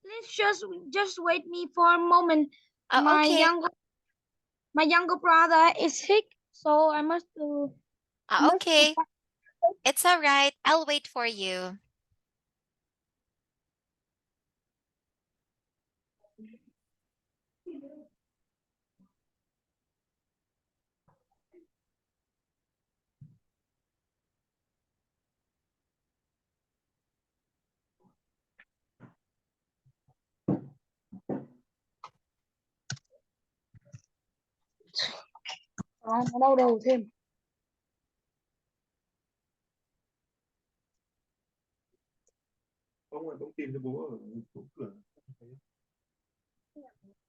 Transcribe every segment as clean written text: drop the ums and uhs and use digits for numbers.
Please just wait me for a moment. Oh, My okay. younger my younger brother is sick, so I must to Okay. It's all right. I'll wait for you. nó đau đầu thêm. Ông ơi, ông tìm cho bố ở chỗ cửa.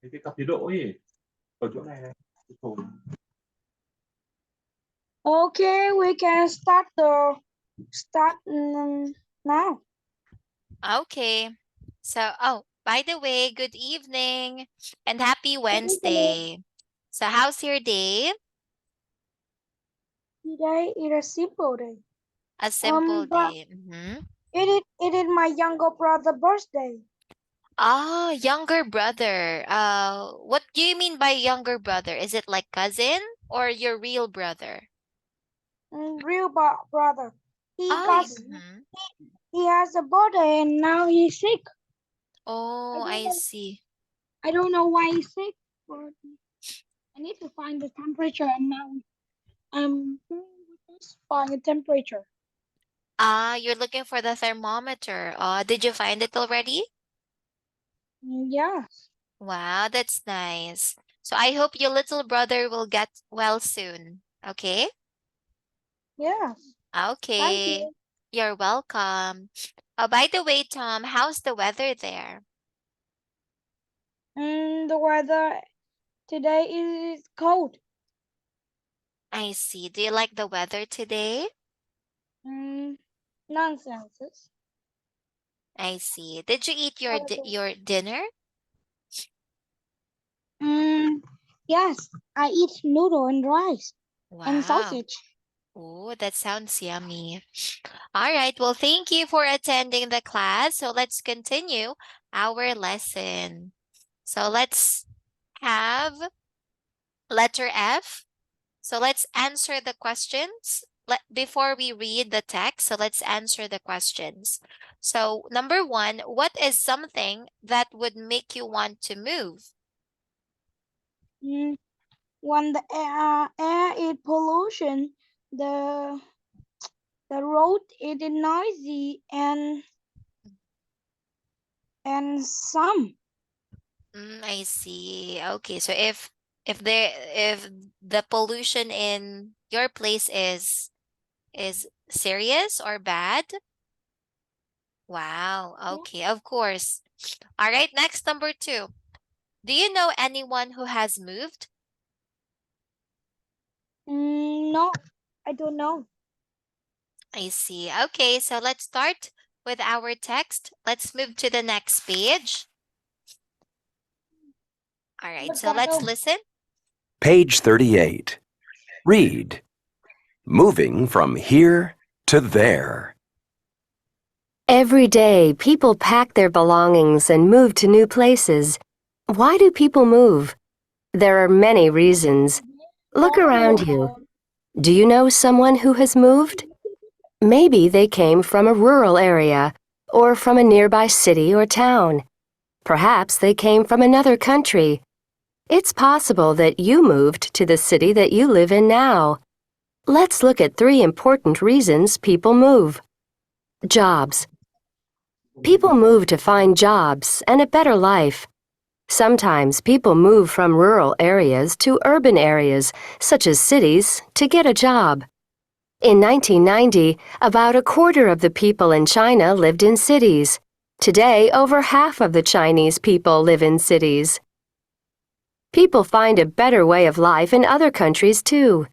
Cái cặp chế độ ấy ở chỗ này này. Okay, we can start now. Okay. So, oh, by the way, good evening and happy Wednesday. So, how's your day? Today is a simple day. A simple But day. Mm-hmm. it is my younger brother's birthday. Ah, younger brother. What do you mean by younger brother? Is it like cousin or your real brother? Real brother. He Oh, got mhm. he has a birthday and now he's sick. Oh, I see. I don't know why he's sick, but I need to find the temperature and now I'm find the temperature. Ah, you're looking for the thermometer. Did you find it already? Yes. Wow, that's nice. So I hope your little brother will get well soon. Okay? Yes. Thank Okay. you. You're welcome. By the way, Tom, how's the weather there? The weather today is cold. I see. Do you like the weather today? Mm, Nonsense. I see. Did you eat your dinner? Yes, I eat noodle and rice and Wow. sausage. Oh, that sounds yummy. All right. Well, thank you for attending the class. So let's continue our lesson. So let's have letter F. So let's answer the questions. Before we read the text, so let's answer the questions. So, number one, what is something that would make you want to move? Mm, when the air is pollution, the the road is noisy and some. I see. Okay, so if the pollution in your place is serious or bad, wow. Okay, of course. All right, next number two. Do you know anyone who has moved? No, I don't know. I see. Okay, so let's start with our text. Let's move to the next page. All right, so let's listen. Page 38. Read. Moving from here to there. Every day, people pack their belongings and move to new places. Why do people move? There are many reasons. Look around you. Do you know someone who has moved? Maybe they came from a rural area or from a nearby city or town. Perhaps they came from another country. It's possible that you moved to the city that you live in now. Let's look at 3 important reasons people move. Jobs. People move to find jobs and a better life. Sometimes people move from rural areas to urban areas, such as cities, to get a job. In 1990, about a quarter of the people in China lived in cities. Today, over half of the Chinese people live in cities. People find a better way of life in other countries, too.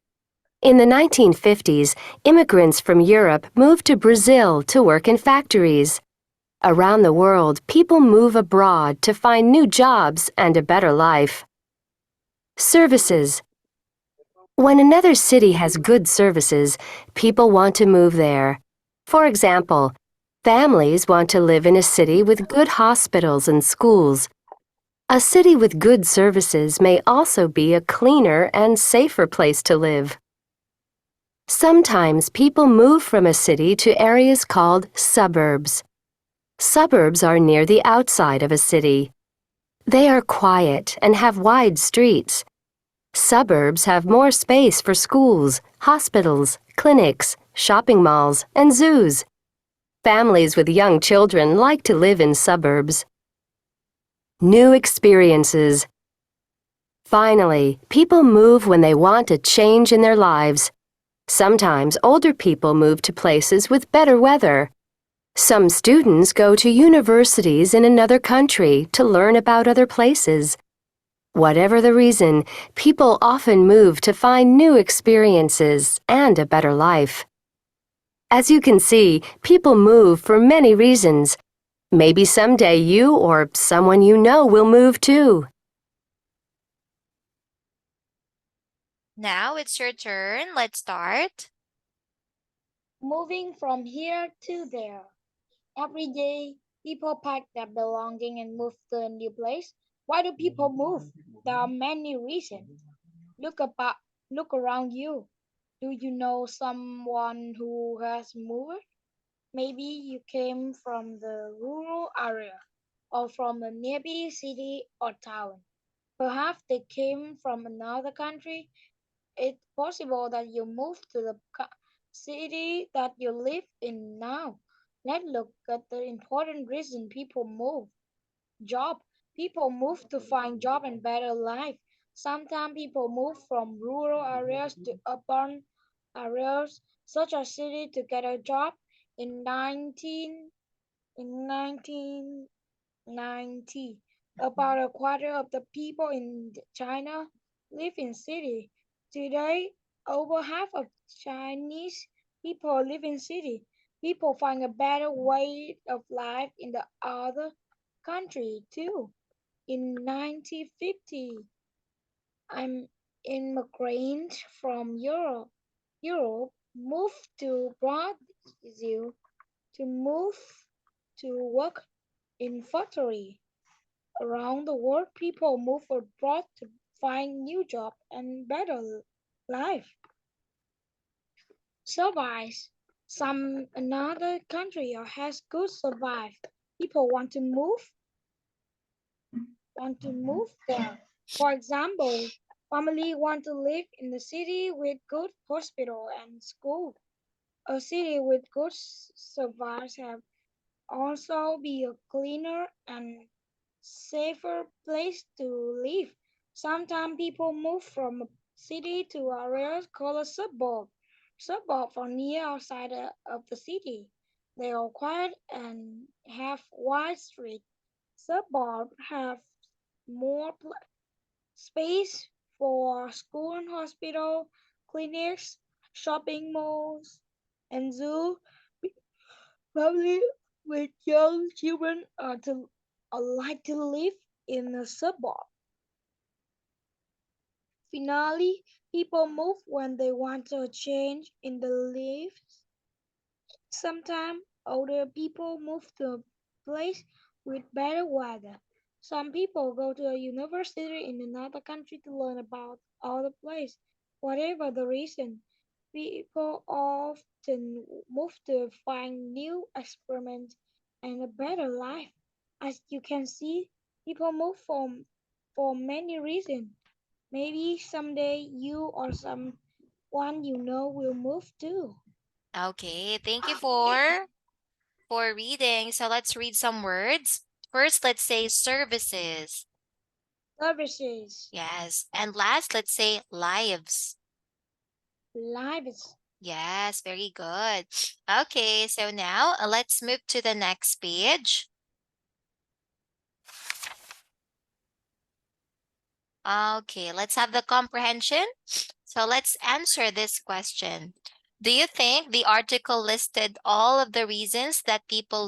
In the 1950s, immigrants from Europe moved to Brazil to work in factories. Around the world, people move abroad to find new jobs and a better life. Services. When another city has good services, people want to move there. For example, Families want to live in a city with good hospitals and schools. A city with good services may also be a cleaner and safer place to live. Sometimes people move from a city to areas called suburbs. Suburbs are near the outside of a city. They are quiet and have wide streets. Suburbs have more space for schools, hospitals, clinics, shopping malls, and zoos. Families with young children like to live in suburbs. New experiences. Finally, people move when they want a change in their lives. Sometimes older people move to places with better weather. Some students go to universities in another country to learn about other places. Whatever the reason, people often move to find new experiences and a better life. As you can see, people move for many reasons. Maybe someday you or someone you know will move too. Now it's your turn. Let's start. Moving from here to there. Every day, people pack their belongings and move to a new place. Why do people move? There are many reasons. Look around you. Do you know someone who has moved? Maybe you came from the rural area or from a nearby city or town. Perhaps they came from another country. It's possible that you moved to the city that you live in now. Let's look at the important reason people move. Job. People move to find job and better life. Sometimes people move from rural areas to urban areas, such as city, to get a job. In 1990, about a quarter of the people in China live in city. Today, over half of Chinese people live in city. People find a better way of life in the other country too. In 1950, an immigrant from Europe moved to Brazil to move to work in factory. Around the world, people move abroad to find new job and better life. Survives. Some another country or has good survive. People want to move there. For example, family want to live in a city with good hospital and school. A city with good survives have also be a cleaner and safer place to live. Sometimes people move from a city to areas called a suburb. Suburbs are near outside of the city. They are quiet and have wide streets. Suburbs have more space for school and hospital, clinics, shopping malls, and zoo. Family with young children are like to live in a suburb. Finally, people move when they want a change in their lives. Sometimes older people move to a place with better weather. Some people go to a university in another country to learn about other place. Whatever the reason, people often move to find new experiments and a better life. As you can see, people move for many reasons. Maybe someday you or someone you know will move too. Okay, thank you for reading. So let's read some words. First, let's say services. Services, Yes. And last, let's say lives. lives, Yes, very good. Okay, so now let's move to the next page. Okay, let's have the comprehension. So let's answer this question. Do you think the article listed all of the reasons that people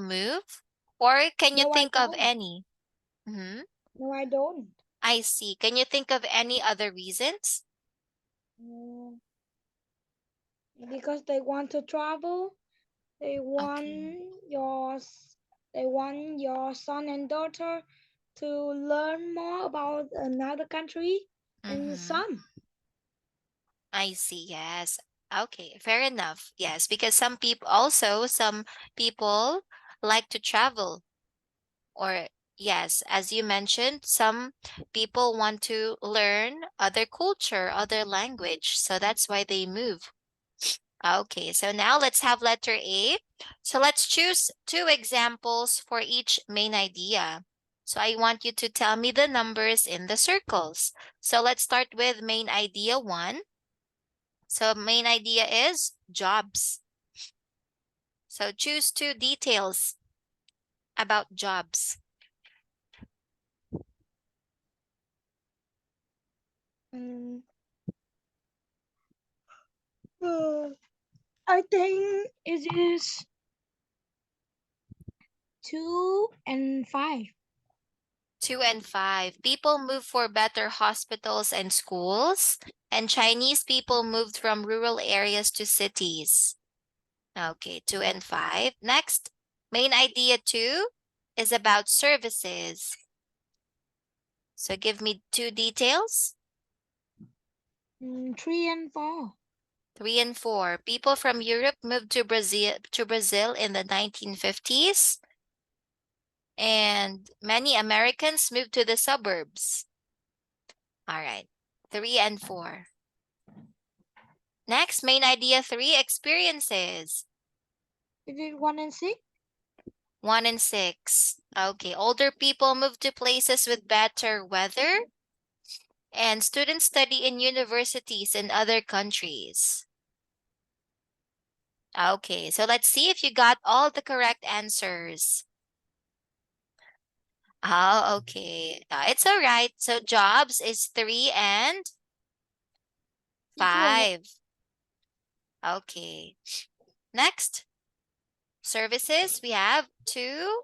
move? Or can you No, I think of don't. any? Mm-hmm. No, I don't. I see. Can you think of any other reasons? Mm, because they want to travel, They want they want your son and daughter to learn more about another country and Mm-hmm. some. I see. Yes. Okay, fair enough. Yes, because some people like to travel, or yes, as you mentioned, some people want to learn other culture, other language. So that's why they move. Okay, so now let's have letter A. So let's choose two examples for each main idea. So I want you to tell me the numbers in the circles. So let's start with main idea 1. So main idea is jobs. So choose two details about jobs. Mm, I think it is 2 and 5. 2 and 5. People move for better hospitals and schools, and Chinese people moved from rural areas to cities. Okay, 2 and 5. Next, main idea 2 is about services. So give me two details. 3 and 4. 3 and 4. People from Europe moved to Brazil in the 1950s, and many Americans moved to the suburbs. All right. 3 and 4. Next, main idea 3, experiences. Is it 1 and 6? 1 and 6. Okay, older people move to places with better weather, and students study in universities in other countries. Okay, so let's see if you got all the correct answers. Oh, okay. It's all right. So jobs is 3 and 5. Okay. Next, services, we have 2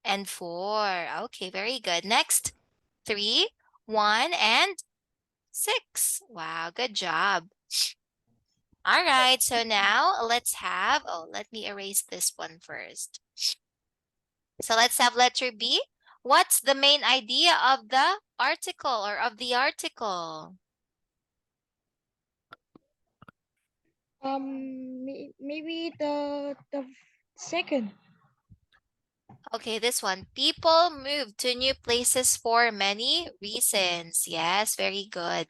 and 4. Okay, very good. Next, 3, 1, and 6. Wow, good job. All right, so now let's have, let me erase this one first. So let's have letter B. What's the main idea of the article or of the article? Maybe the second. Okay, this one. People move to new places for many reasons. Yes, very good.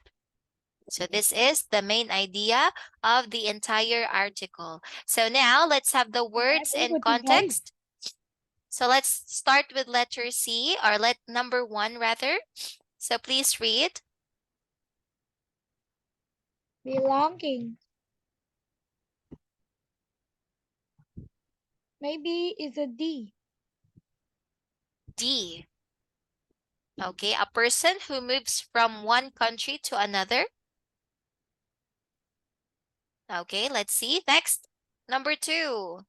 So this is the main idea of the entire article. So now let's have the words in over to guide. context. So let's start with letter C, or number 1 rather. So please read. Belonging. Maybe it's a D. D. Okay, a person who moves from one country to another. Okay, let's see. Next, number 2.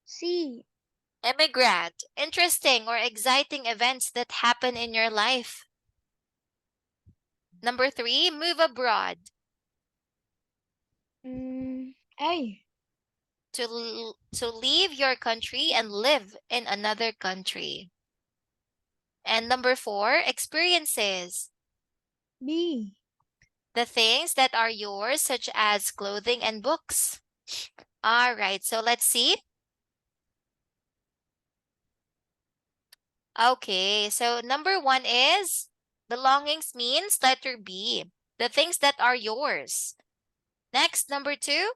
C. Immigrant. Interesting or exciting events that happen in your life. Number 3, move abroad. A. To leave your country and live in another country. And number 4, experiences. B. The things that are yours, such as clothing and books. All right, so let's see. Okay, so number 1 is belongings, means letter B, the things that are yours. Next, number 2,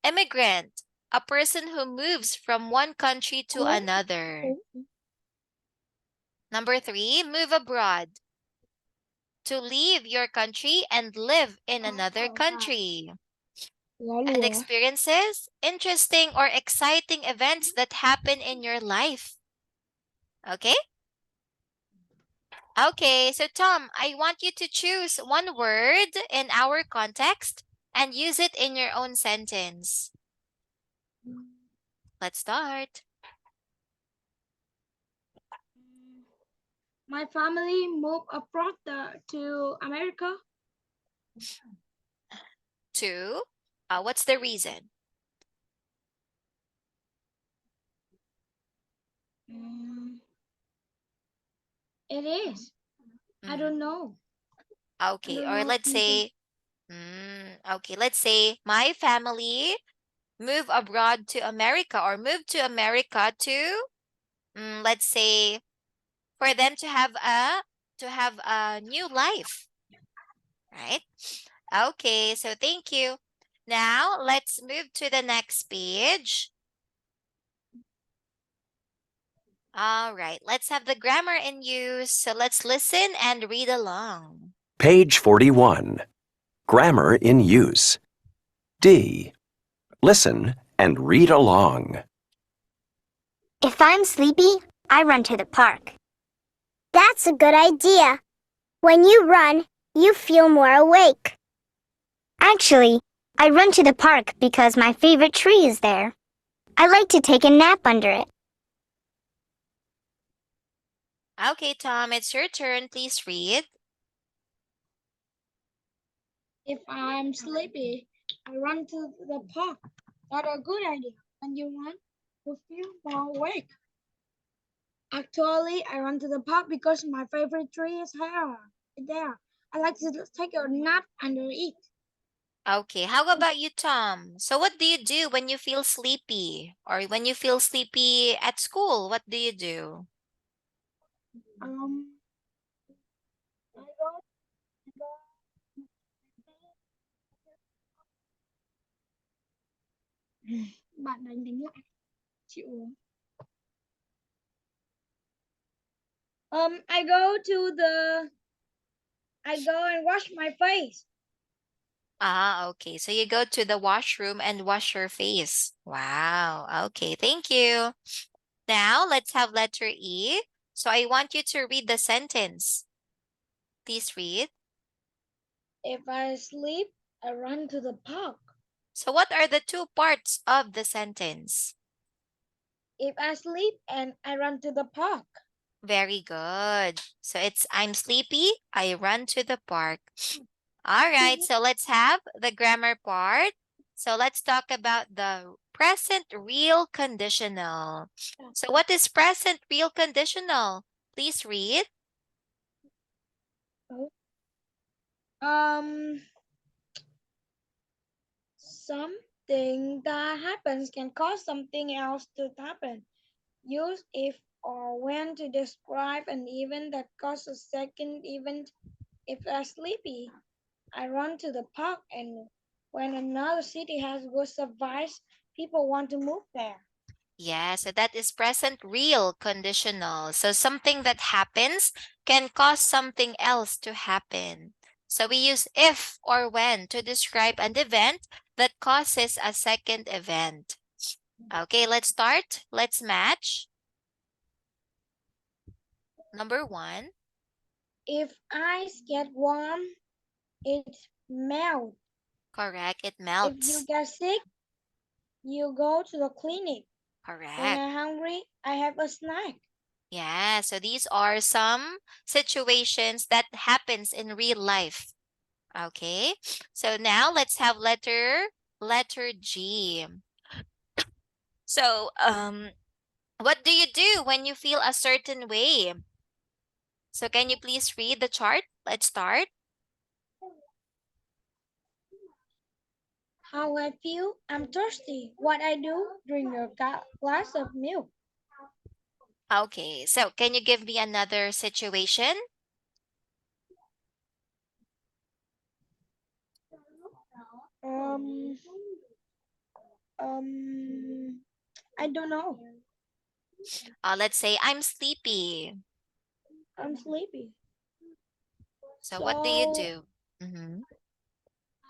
immigrant, a person who moves from one country to another. Number 3, move abroad, to leave your country and live in another country. And experiences, interesting or exciting events that happen in your life. Okay? Okay, so Tom, I want you to choose one word in our context and use it in your own sentence. Let's start. My family moved abroad to America. 2, what's the reason? Mm, it is. I Mhm. don't know. Okay, don't or know let's thinking. say, okay, let's say my family move abroad to America or move to America to, let's say, for them to have a new life, right? Okay, so thank you. Now let's move to the next page. All right, let's have the grammar in use. So let's listen and read along. Page 41. Grammar in use. D. Listen and read along. If I'm sleepy, I run to the park. That's a good idea. When you run, you feel more awake. Actually, I run to the park because my favorite tree is there. I like to take a nap under it. Okay, Tom, it's your turn. Please read. If I'm sleepy, I run to the park. That's a good idea. When you run, you feel more awake. Actually, I run to the park because my favorite tree is there. I like to take a nap under it. Okay, how about you, Tom? So what do you do when you feel sleepy or when you feel sleepy at school? What do you do? Um, I go, I go. Bạn đánh tính lại. Chịu uống. I go and wash my face. Ah, okay. So you go to the washroom and wash your face. Wow. Okay, thank you. Now let's have letter E. So I want you to read the sentence. Please read. If I sleep, I run to the park. So what are the two parts of the sentence? If I sleep and I run to the park. Very good. So it's I'm sleepy, I run to the park. All right, so let's have the grammar part. So let's talk about the present real conditional. So what is present real conditional? Please read. Something that happens can cause something else to happen. Use if or when to describe an event that causes a second event. If I'm sleepy, I run to the park, and when another city has good service, people want to move there. Yeah, so that is present real conditional. So something that happens can cause something else to happen. So we use if or when to describe an event that causes a second event. Okay, let's start. Let's match. Number 1. If ice get warm, it melts. Correct. It If you melts. get sick, you go to the clinic. When Correct. I'm hungry, I have a snack. Yeah, so these are some situations that happens in real life. Okay, so now let's have letter G. So, what do you do when you feel a certain way? So can you please read the chart? Let's start. How I feel? I'm thirsty. What I do? Drink a glass of milk. Okay, so can you give me another situation? Um, I don't know. Let's say I'm sleepy. I'm sleepy. So what do you So, do? Mm-hmm.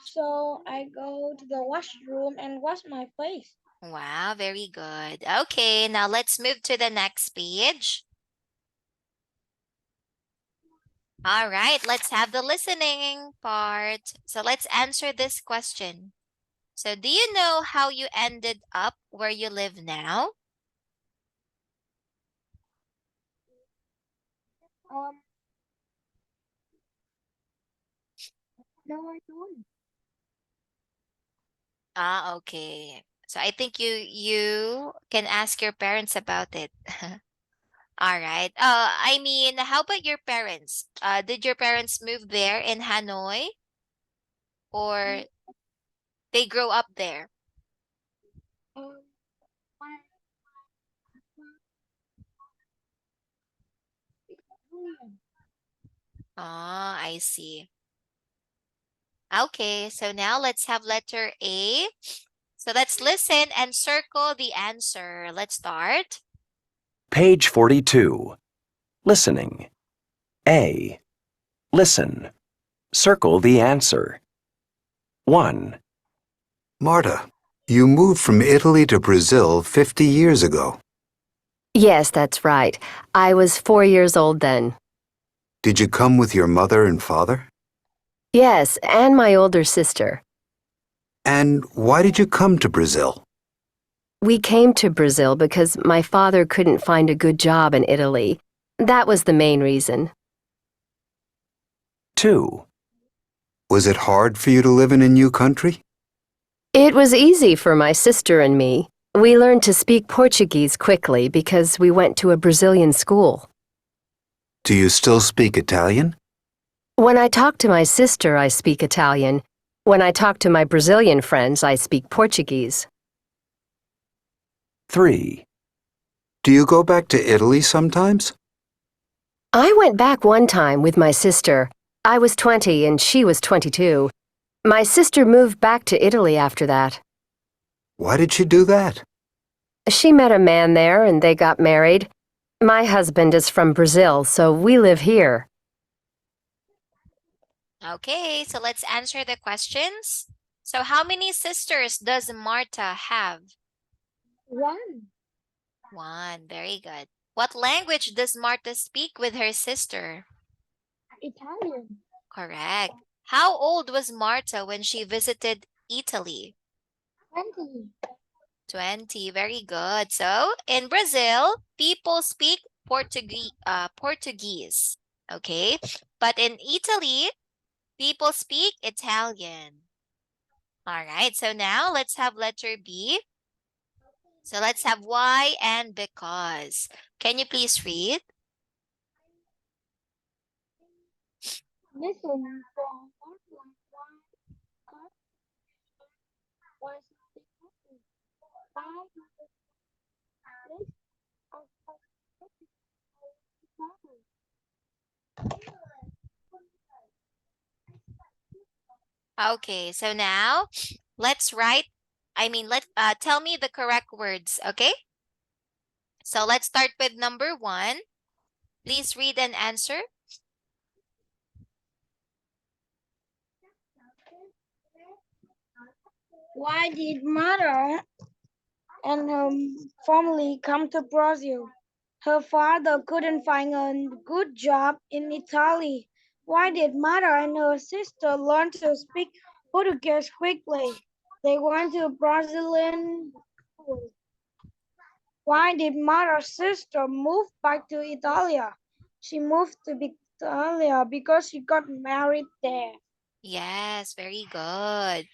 so I go to the washroom and wash my face. Wow, very good. Okay, now let's move to the next page. All right, let's have the listening part. So let's answer this question. So do you know how you ended up where you live now? Um, no, I don't. Okay. So I think you can ask your parents about it. All right. I mean, how about your parents? Did your parents move there in Hanoi or they grow up there? Um, my- Ah, I see. Okay, so now let's have letter A. So let's listen and circle the answer. Let's start. Page 42. Listening. A. Listen. Circle the answer. 1, Marta, you moved from Italy to Brazil 50 years ago. Yes, that's right. I was 4 years old then. Did you come with your mother and father? Yes, and my older sister. And why did you come to Brazil? We came to Brazil because my father couldn't find a good job in Italy. That was the main reason. 2, Was it hard for you to live in a new country? It was easy for my sister and me. We learned to speak Portuguese quickly because we went to a Brazilian school. Do you still speak Italian? When I talk to my sister, I speak Italian. When I talk to my Brazilian friends, I speak Portuguese. 3, Do you go back to Italy sometimes? I went back one time with my sister. I was 20 and she was 22. My sister moved back to Italy after that. Why did she do that? She met a man there and they got married. My husband is from Brazil, so we live here. Okay, so let's answer the questions. So how many sisters does Marta have? 1. One, very good. What language does Marta speak with her sister? Italian. Correct. How old was Marta when she visited Italy? 20. 20, very good. So in Brazil, people speak Portuguese, okay? But in Italy, people speak Italian. All right, so now let's have letter B. So let's have why and because. Can you please read? Listen for what was the question. Why this of Okay, so now let's write, tell me the correct words, okay? So let's start with number 1. Please read and answer. Why did mother and her family come to Brazil? Her father couldn't find a good job in Italy. Why did mother and her sister learn to speak Portuguese quickly? They went to Brazilian school. Why did mother's sister move back to Italia? She moved to Italia because she got married there. Yes, very good.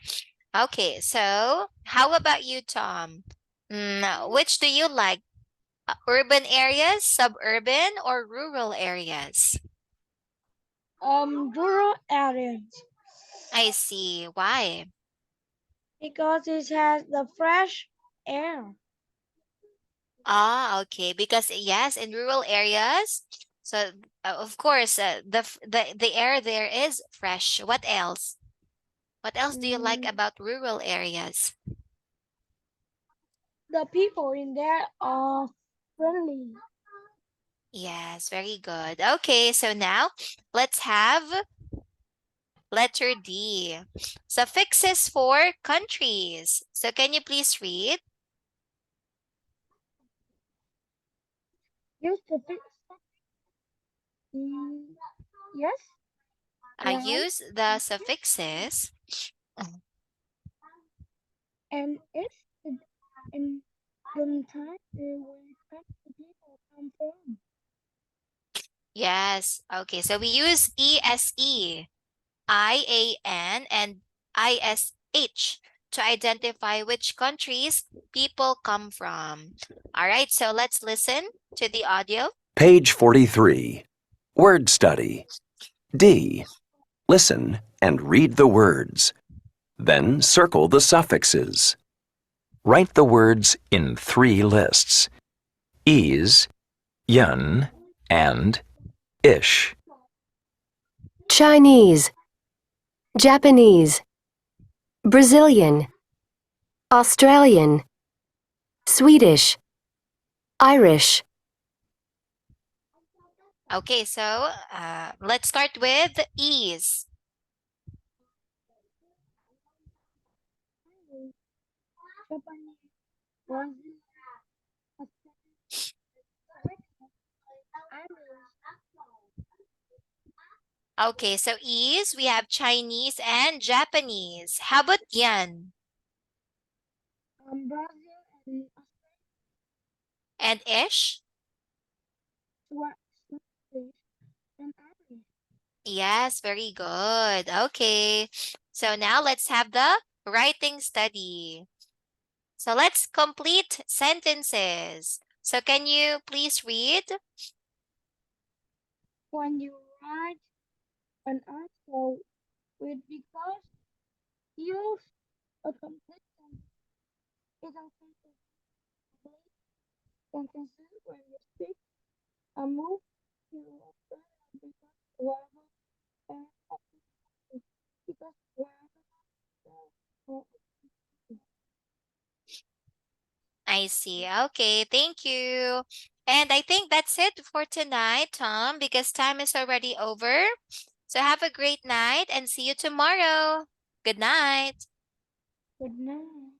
Okay, so how about you, Tom? Which do you like? Urban areas, suburban, or rural areas? Rural areas I see. Why? because it has the fresh air. Ah, okay. Because yes, in rural areas, so of course, the air there is fresh. What else? What else do you like Mm, about rural areas? the people in there are friendly. Yes, very good. Okay, so now let's have letter D. Suffixes for countries. So can you please read? Use the yes. I Now use the suffixes. and if and the time where country people come from. Yes. Okay, so we use ESE, IAN, and ISH to identify which countries people come from. All right, so let's listen to the audio. Page 43. Word study. D. Listen and read the words. Then circle the suffixes. Write the words in 3 lists: is, yun, and ish. Chinese, Japanese, Brazilian, Australian, Swedish, Irish. Okay, so let's start with is. Japanese, Brazil, Okay, so is, we have Chinese and Japanese. How about yan Brazil and ish? Swedish, and Irish. Yes, very good. Okay, so now let's have the writing study. So let's complete sentences. So can you please read? When you write an article with because use a complete sentence. It sentences when you speak a move to a present because wherever and because wherever I see. Okay, thank you. And I think that's it for tonight, Tom, because time is already over. So have a great night and see you tomorrow. Good night. good night.